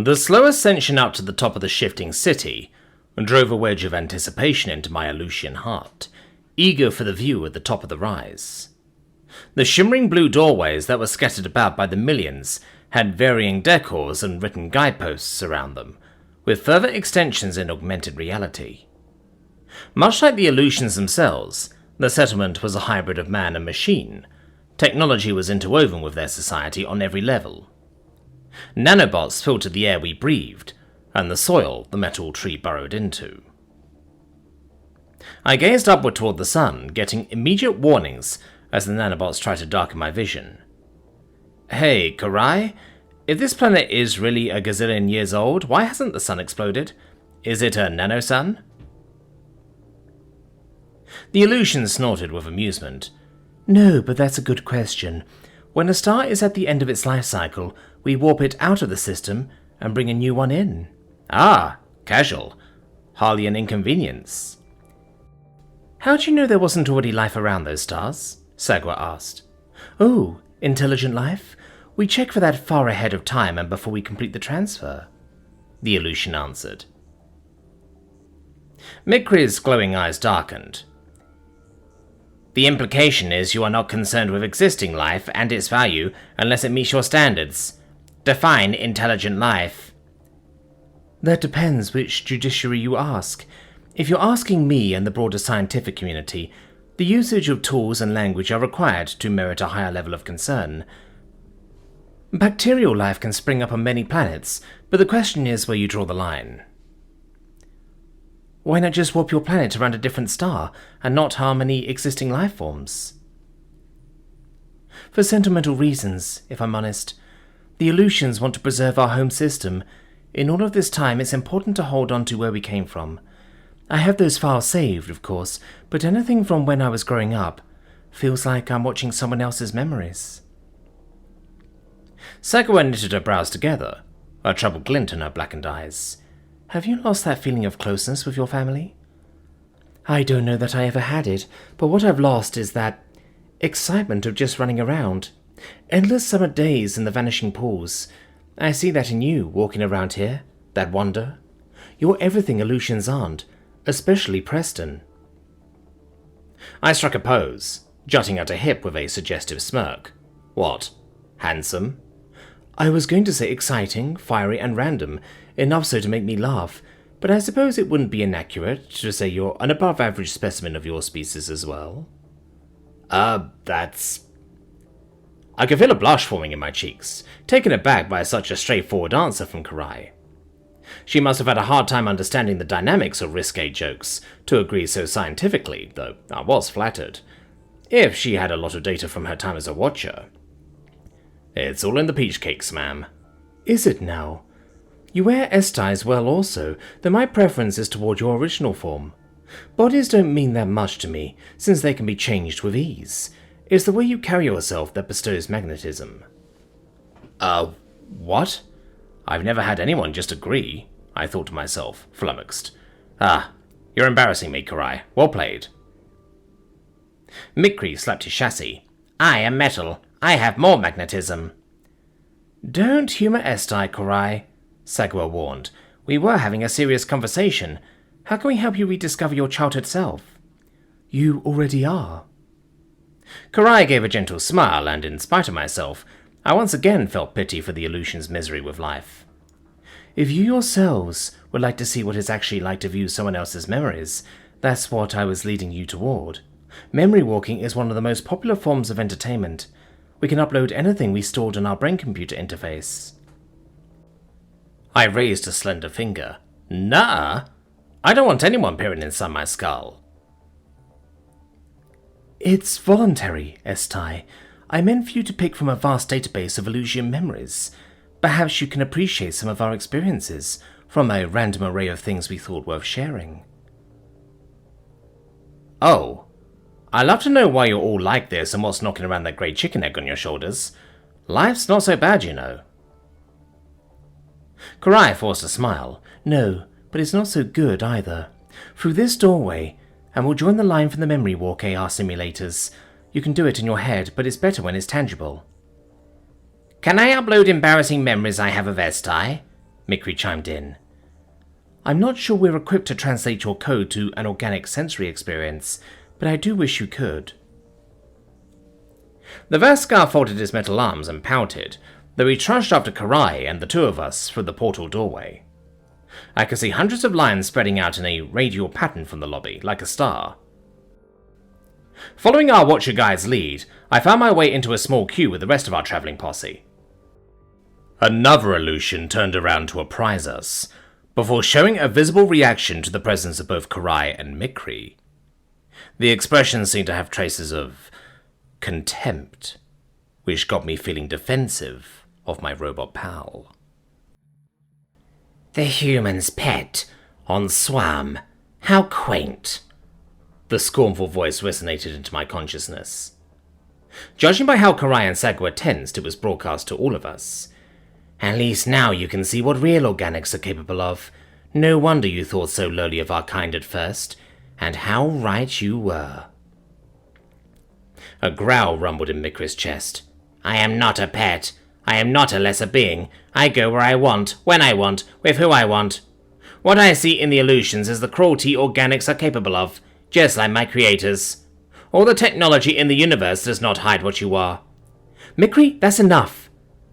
The slow ascension up to the top of the shifting city drove a wedge of anticipation into my Aleutian heart, eager for the view at the top of the rise. The shimmering blue doorways that were scattered about by the millions had varying decors and written guideposts around them, with further extensions in augmented reality. Much like the Aleutians themselves, the settlement was a hybrid of man and machine. Technology was interwoven with their society on every level. Nanobots filtered the air we breathed, and the soil the metal tree burrowed into. I gazed upward toward the sun, getting immediate warnings as the nanobots tried to darken my vision. Hey, Karai, if this planet is really a gazillion years old, why hasn't the sun exploded? Is it a nano-sun? The Aleutian snorted with amusement. No, but that's a good question. When a star is at the end of its life cycle, we warp it out of the system and bring a new one in. Ah, casual. Hardly an inconvenience. How do you know there wasn't already life around those stars? Sagwa asked. Oh, intelligent life? We check for that far ahead of time and before we complete the transfer, the Aleutian answered. Mikri's glowing eyes darkened. The implication is you are not concerned with existing life and its value unless it meets your standards. Define intelligent life. That depends which judiciary you ask. If you're asking me and the broader scientific community, the usage of tools and language are required to merit a higher level of concern. Bacterial life can spring up on many planets, but the question is where you draw the line. Why not just warp your planet around a different star and not harm any existing life forms? For sentimental reasons, if I'm honest. The Aleutians want to preserve our home system. In all of this time, it's important to hold on to where we came from. I have those files saved, of course, but anything from when I was growing up feels like I'm watching someone else's memories. Sagwa knitted her brows together, a troubled glint in her blackened eyes. Have you lost that feeling of closeness with your family? I don't know that I ever had it, but what I've lost is that excitement of just running around. Endless summer days in the vanishing pools. I see that in you, walking around here, that wonder. You're everything Aleutians aren't, especially Preston. I struck a pose, jutting out a hip with a suggestive smirk. What? Handsome? I was going to say exciting, fiery, and random, enough so to make me laugh, but I suppose it wouldn't be inaccurate to say you're an above-average specimen of your species as well. That's... I could feel a blush forming in my cheeks, taken aback by such a straightforward answer from Karai. She must have had a hard time understanding the dynamics of risque jokes to agree so scientifically, though I was flattered. If she had a lot of data from her time as a watcher. It's all in the peach cakes, ma'am. Is it now? You wear S-ties well also, though my preference is toward your original form. Bodies don't mean that much to me, since they can be changed with ease. It's the way you carry yourself that bestows magnetism. What? I've never had anyone just agree, I thought to myself, flummoxed. Ah, you're embarrassing me, Karai. Well played. Mikri slapped his chassis. I am metal. I have more magnetism. Don't humour S-tie, Karai, Sagwa warned. We were having a serious conversation. How can we help you rediscover your childhood self? You already are. Karai gave a gentle smile, and in spite of myself, I once again felt pity for the Aleutian's misery with life. If you yourselves would like to see what it's actually like to view someone else's memories, that's what I was leading you toward. Memory walking is one of the most popular forms of entertainment. We can upload anything we stored on our brain-computer interface. I raised a slender finger. Nah, I don't want anyone peering inside my skull. It's voluntary, S-tie. I meant for you to pick from a vast database of Aleutian memories. Perhaps you can appreciate some of our experiences from a random array of things we thought worth sharing. Oh, I'd love to know why you're all like this and what's knocking around that grey chicken egg on your shoulders. Life's not so bad, you know. Karai forced a smile. No, but it's not so good either. Through this doorway, and we'll join the line from the memory walk AR simulators. You can do it in your head, but it's better when it's tangible. Can I upload embarrassing memories I have of S-tie? Mikri chimed in. I'm not sure we're equipped to translate your code to an organic sensory experience, but I do wish you could. The Vaskar folded his metal arms and pouted, though he trudged after Karai and the two of us through the portal doorway. I could see hundreds of lines spreading out in a radial pattern from the lobby, like a star. Following our Watcher Guide's lead, I found my way into a small queue with the rest of our travelling posse. Another illusion turned around to apprise us, before showing a visible reaction to the presence of both Karai and Mikri. The expressions seemed to have traces of contempt, which got me feeling defensive of my robot pal. The human's pet, on Swam. How quaint. The scornful voice resonated into my consciousness. Judging by how Karai and Sagwa tensed, it was broadcast to all of us. At least now you can see what real organics are capable of. No wonder you thought so lowly of our kind at first, and how right you were. A growl rumbled in Mikri's chest. I am not a pet. I am not a lesser being. I go where I want, when I want, with who I want. What I see in the illusions is the cruelty organics are capable of, just like my creators. All the technology in the universe does not hide what you are. Mikri, that's enough,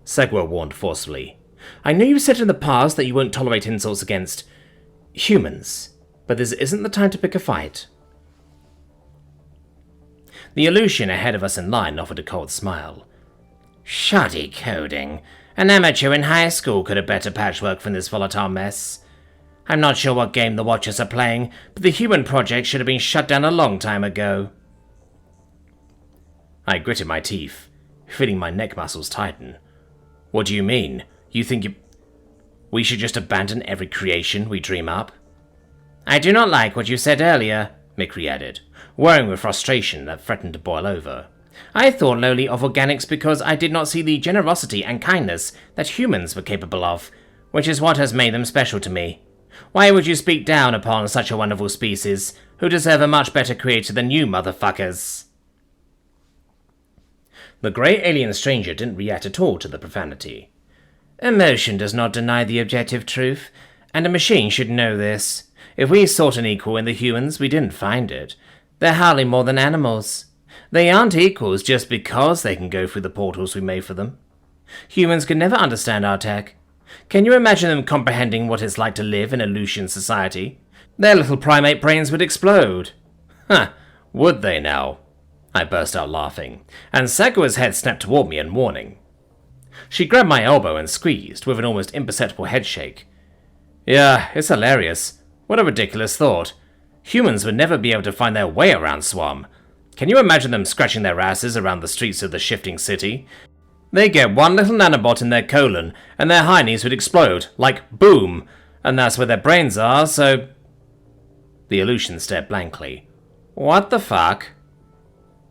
Sagwa warned forcefully. I know you said in the past that you won't tolerate insults against humans, but this isn't the time to pick a fight. The illusion ahead of us in line offered a cold smile. Shoddy coding. An amateur in high school could have better patchwork from this volatile mess. I'm not sure what game the Watchers are playing, but the human project should have been shut down a long time ago. I gritted my teeth, feeling my neck muscles tighten. What do you mean? You think we should just abandon every creation we dream up? I do not like what you said earlier, Mikri added, whirring with frustration that threatened to boil over. I thought lowly of organics because I did not see the generosity and kindness that humans were capable of, which is what has made them special to me. Why would you speak down upon such a wonderful species, who deserve a much better creator than you motherfuckers? The grey alien stranger didn't react at all to the profanity. Emotion does not deny the objective truth, and a machine should know this. If we sought an equal in the humans, we didn't find it. They're hardly more than animals. They aren't equals just because they can go through the portals we made for them. Humans can never understand our tech. Can you imagine them comprehending what it's like to live in a Lucian society? Their little primate brains would explode. Huh, would they now? I burst out laughing, and Sagwa's head snapped toward me in warning. She grabbed my elbow and squeezed, with an almost imperceptible head shake. Yeah, it's hilarious. What a ridiculous thought. Humans would never be able to find their way around Swam. Can you imagine them scratching their asses around the streets of the shifting city? They get one little nanobot in their colon, and their heinies would explode, like boom, and that's where their brains are, so... The illusion stared blankly. What the fuck?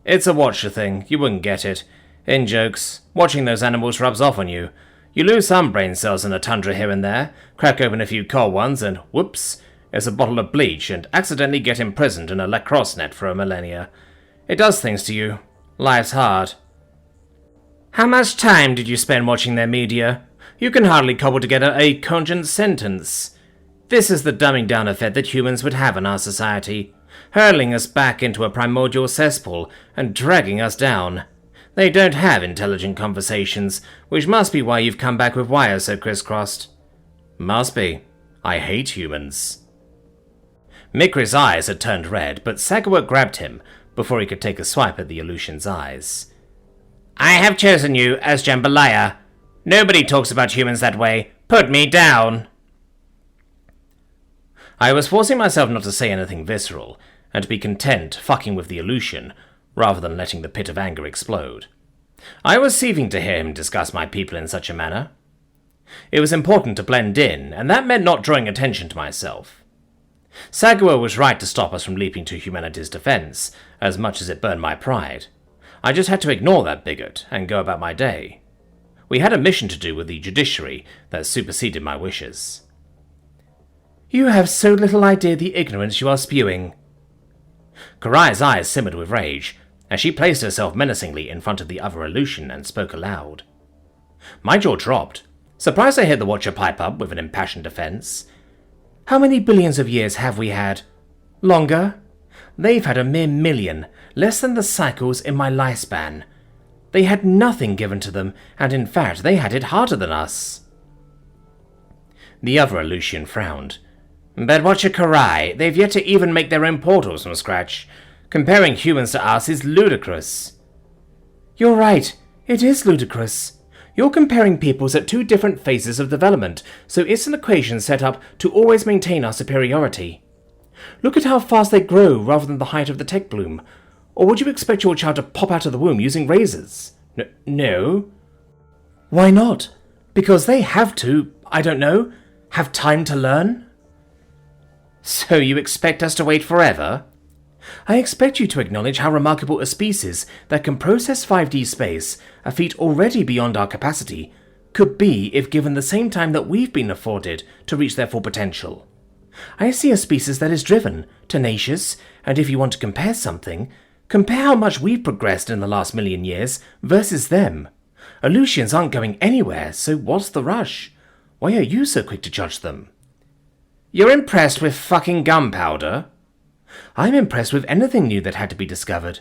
It's a Watcher thing, you wouldn't get it. In jokes, watching those animals rubs off on you. You lose some brain cells in the tundra here and there, crack open a few cold ones, and whoops, it's a bottle of bleach, and accidentally get imprisoned in a lacrosse net for a millennia. It does things to you. Life's hard. How much time did you spend watching their media? You can hardly cobble together a cogent sentence. This is the dumbing down effect that humans would have on our society, hurling us back into a primordial cesspool and dragging us down. They don't have intelligent conversations, which must be why you've come back with wires so crisscrossed. Must be. I hate humans. Mikri's eyes had turned red, but Sagwa grabbed him before he could take a swipe at the illusion's eyes. I have chosen you as Jambalaya. Nobody talks about humans that way. Put me down. I was forcing myself not to say anything visceral, and to be content fucking with the illusion, rather than letting the pit of anger explode. I was seething to hear him discuss my people in such a manner. It was important to blend in, and that meant not drawing attention to myself. Sagwa was right to stop us from leaping to humanity's defense, as much as it burned my pride. I just had to ignore that bigot and go about my day. We had a mission to do with the judiciary that superseded my wishes. You have so little idea the ignorance you are spewing. Karai's eyes simmered with rage, as she placed herself menacingly in front of the other illusion and spoke aloud. My jaw dropped, Surprised I heard the Watcher pipe up with an impassioned defense. How many billions of years have we had? Longer? They've had a mere million, less than the cycles in my lifespan. They had nothing given to them, and in fact they had it harder than us. The other Aleutian frowned. But Watcher Karai, they've yet to even make their own portals from scratch. Comparing humans to us is ludicrous. You're right, it is ludicrous. You're comparing peoples at two different phases of development, so it's an equation set up to always maintain our superiority. Look at how fast they grow rather than the height of the tech bloom. Or would you expect your child to pop out of the womb using razors? No. Why not? Because they have to, I don't know, have time to learn? So you expect us to wait forever? I expect you to acknowledge how remarkable a species that can process 5D space, a feat already beyond our capacity, could be if given the same time that we've been afforded to reach their full potential. I see a species that is driven, tenacious, and if you want to compare something, compare how much we've progressed in the last million years versus them. Aleutians aren't going anywhere, so what's the rush? Why are you so quick to judge them? You're impressed with fucking gunpowder? I'm impressed with anything new that had to be discovered.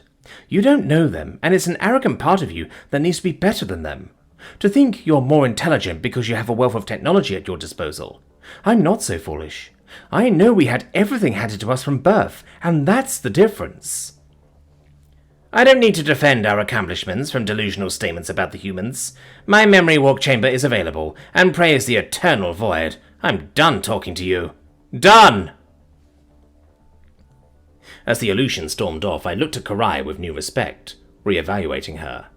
You don't know them, and it's an arrogant part of you that needs to be better than them. To think you're more intelligent because you have a wealth of technology at your disposal. I'm not so foolish. I know we had everything handed to us from birth, and that's the difference. I don't need to defend our accomplishments from delusional statements about the humans. My memory walk chamber is available, and praise the eternal void. I'm done talking to you. Done! As the Aleutian stormed off, I looked at Karai with new respect, re-evaluating her.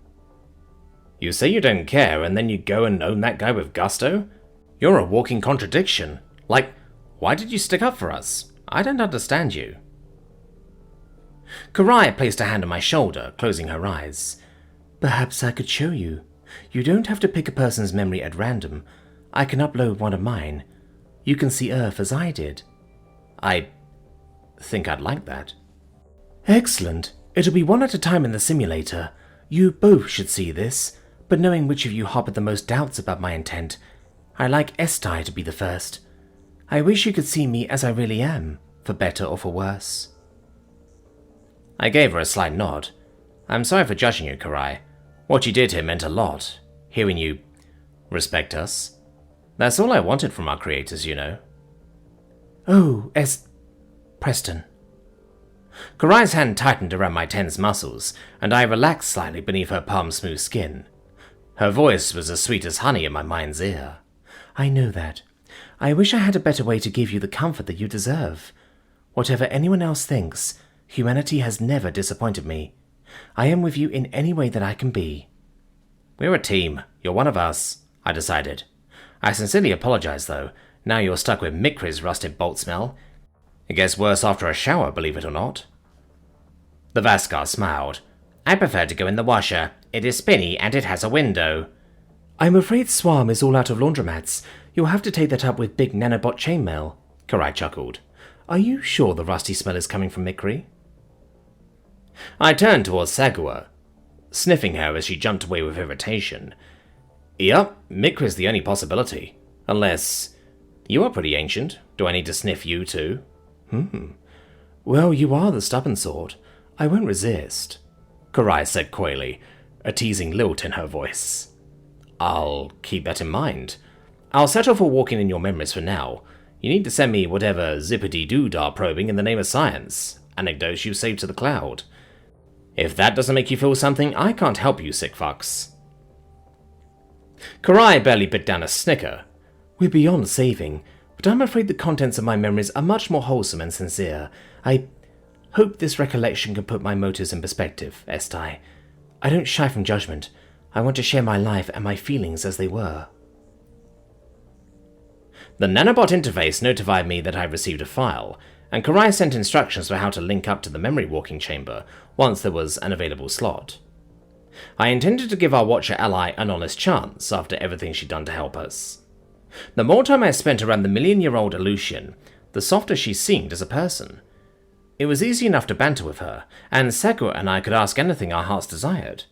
You say you don't care, and then you go and own that guy with gusto? You're a walking contradiction. Like, why did you stick up for us? I don't understand you. Karai placed a hand on my shoulder, closing her eyes. Perhaps I could show you. You don't have to pick a person's memory at random. I can upload one of mine. You can see Earth as I did. I think I'd like that. Excellent. It'll be one at a time in the simulator. You both should see this, but knowing which of you harbored the most doubts about my intent, I like Estai to be the first. I wish you could see me as I really am, for better or for worse. I gave her a slight nod. I'm sorry for judging you, Karai. What you did here meant a lot. Hearing you respect us. That's all I wanted from our creators, you know. Oh, Preston. Karai's hand tightened around my tense muscles, and I relaxed slightly beneath her palm-smooth skin. Her voice was as sweet as honey in my mind's ear. I know that. I wish I had a better way to give you the comfort that you deserve. Whatever anyone else thinks, humanity has never disappointed me. I am with you in any way that I can be. We're a team. You're one of us, I decided. I sincerely apologize, though. Now you're stuck with Mikri's rusted bolt smell. It gets worse after a shower, believe it or not. The Vaskar smiled. I prefer to go in the washer. It is spinny and it has a window. I'm afraid Swarm is all out of laundromats. You'll have to take that up with Big Nanobot Chainmail, Karai chuckled. Are you sure the rusty smell is coming from Mikri? I turned towards Sagua, sniffing her as she jumped away with irritation. Yep, Mikri's the only possibility. Unless you are pretty ancient. Do I need to sniff you too? Well, you are the stubborn sort. I won't resist, Karai said coyly, a teasing lilt in her voice. I'll keep that in mind. I'll settle for walking in your memories for now. You need to send me whatever zippity-doo-dah probing in the name of science. Anecdotes you saved to the cloud. If that doesn't make you feel something, I can't help you, sick fucks. Karai barely bit down a snicker. We're beyond saving, but I'm afraid the contents of my memories are much more wholesome and sincere. I hope this recollection can put my motives in perspective, Estai. I don't shy from judgment. I want to share my life and my feelings as they were. The nanobot interface notified me that I received a file, and Karai sent instructions for how to link up to the memory walking chamber once there was an available slot. I intended to give our Watcher ally an honest chance after everything she'd done to help us. The more time I spent around the million-year-old Aleutian, the softer she seemed as a person. It was easy enough to banter with her, and Sakura and I could ask anything our hearts desired.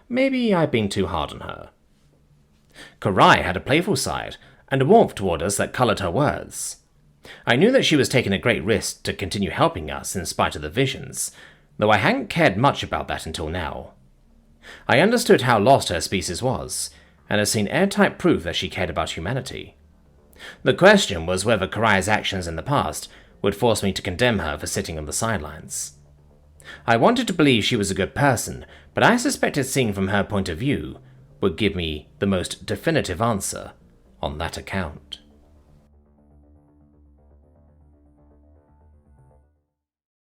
Maybe I'd been too hard on her. Karai had a playful side, and a warmth toward us that coloured her words. I knew that she was taking a great risk to continue helping us in spite of the visions, though I hadn't cared much about that until now. I understood how lost her species was, and had seen airtight proof that she cared about humanity. The question was whether Karai's actions in the past would force me to condemn her for sitting on the sidelines. I wanted to believe she was a good person, but I suspected seeing from her point of view would give me the most definitive answer on that account.